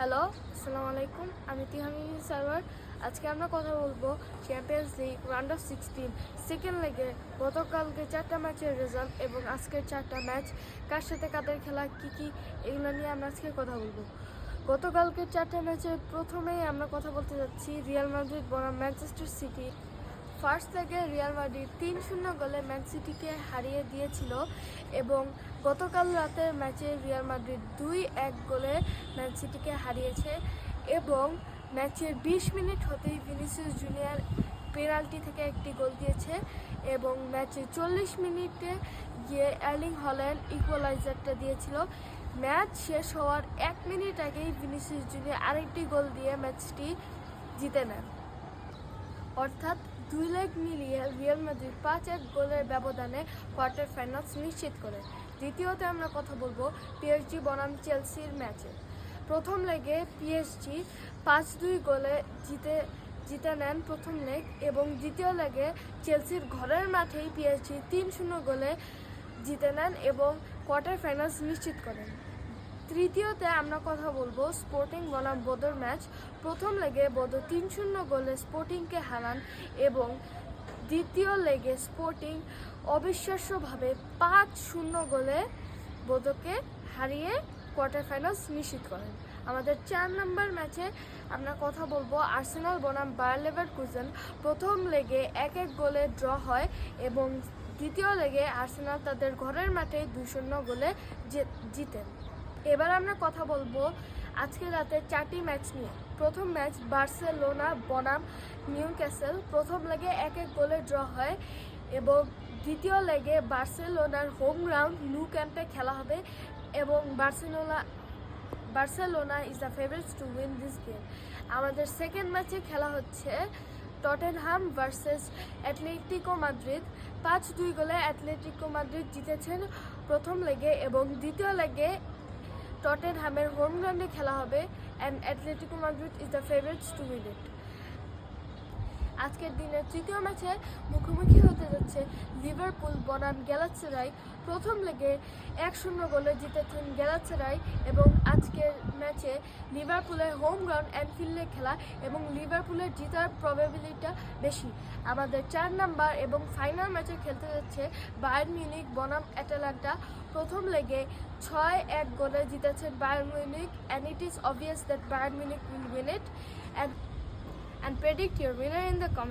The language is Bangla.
হ্যালো, আসসালামু আলাইকুম। আমি তিহামি সার্ভার। আজকে আমরা কথা বলবো champions league round of 16 second লেগে গতকালকে 4টা ম্যাচের রেজাল্ট এবং আজকের 4টা ম্যাচ কার সাথে কাদের খেলা কি এগুলো নিয়ে আমরা আজকে কথা বলবো। গতকালকে 4টা ম্যাচের প্রথমেই আমরা কথা বলতে যাচ্ছি রিয়াল মাদ্রিদ বনাম ম্যানচেস্টার সিটি। ফার্স্ট লেগে রিয়াল মাদ্রিদ 3-0 গোলে ম্যান সিটিকে হারিয়ে দিয়েছিল এবং গতকাল রাতের ম্যাচে রিয়াল মাদ্রিদ 2-1 গোলে ম্যান সিটিকে হারিয়েছে এবং ম্যাচের 20 মিনিট হতেই ভিনিসিয়াস জুনিয়র পেনাল্টি থেকে একটি গোল দিয়েছে এবং ম্যাচের 40 মিনিটে গিয়ে এর্লিং হল্যান্ড ইকুয়ালাইজারটা দিয়েছিল। ম্যাচ শেষ হওয়ার 1 মিনিট আগেই ভিনিসিয়াস জুনিয়র আরেকটি গোল দিয়ে ম্যাচটি জিতে নেন। অর্থাৎ 2 লেগ মিলিয়ে রিয়াল মাদ্রিদ 5-1 গোলের ব্যবধানে কোয়ার্টার ফাইনালস নিশ্চিত করে। দ্বিতীয়তে আমরা কথা বলবো পিএসজি বনাম চেলসির ম্যাচে। প্রথম লেগে পিএসজি 5-2 গোলে জিতে নেন প্রথম লেগ এবং দ্বিতীয় লেগে চেলসির ঘরের মাঠেই পিএসজি 3-0 গোলে জিতে নেন এবং কোয়ার্টার ফাইনালস নিশ্চিত করেন। তৃতীয়তে আমরা কথা বলবো স্পোর্টিং বনাম বোদোর ম্যাচ। প্রথম লেগে বোদো 3-0 গোলে স্পোর্টিংকে হারান এবং দ্বিতীয় লেগে স্পোর্টিং অবিশ্বাস্যভাবে 5-0 গোলে বোদোকে হারিয়ে কোয়ার্টার ফাইনালস নিশ্চিত করেন। আমাদের 4 নম্বর ম্যাচে আমরা কথা বলবো আর্সেনাল বনাম বায়ার লেভারকুজেন। প্রথম লেগে 1-1 গোলে ড্র হয় এবং দ্বিতীয় লেগে আর্সেনাল তাদের ঘরের মাঠে 2-0 গোলে জিতেন। এবার আমরা কথা বলবো আজকে রাতে 4টি ম্যাচ নিয়ে। প্রথম ম্যাচ বার্সেলোনা বনাম নিউক্যাসল। প্রথম লেগে 1-1 গোলে ড্র হয় এবং দ্বিতীয় লেগে বার্সেলোনার হোম গ্রাউন্ড ন্যু ক্যাম্পে খেলা হবে এবং Barcelona is the favourites to win this game. আমাদের সেকেন্ড ম্যাচে খেলা হচ্ছে টটেনহাম ভার্সেস অ্যাটলেটিকো মাদ্রিদ। 5-2 গোলে অ্যাটলেটিকো মাদ্রিদ জিতেছেন প্রথম লেগে এবং দ্বিতীয় লেগে টটেনহামের হোম গ্রাউন্ডে খেলা হবে and Atletico Madrid is the favourites to win ইট। আজকের দিনের তৃতীয় ম্যাচে মুখোমুখি হতে যাচ্ছে লিভারপুল বনাম গ্যালাতাসারাই। প্রথম লেগে 1-0 গোলে জিতেছেন গ্যালাতাসারাই এবং আজকের ম্যাচে লিভারপুলের হোম গ্রাউন্ড অ্যানফিল্ডে খেলা এবং লিভারপুলের জেতার প্রবাবিলিটিটা বেশি। আমাদের 4 নাম্বার এবং ফাইনাল ম্যাচে খেলতে যাচ্ছে বায়ার্ন মিউনিখ বনাম অ্যাটালান্টা। প্রথম লেগে 6-1 গোলে জিতেছেন Bayern Munich and it is obvious that Bayern Munich will win it and predict your winner in the comments.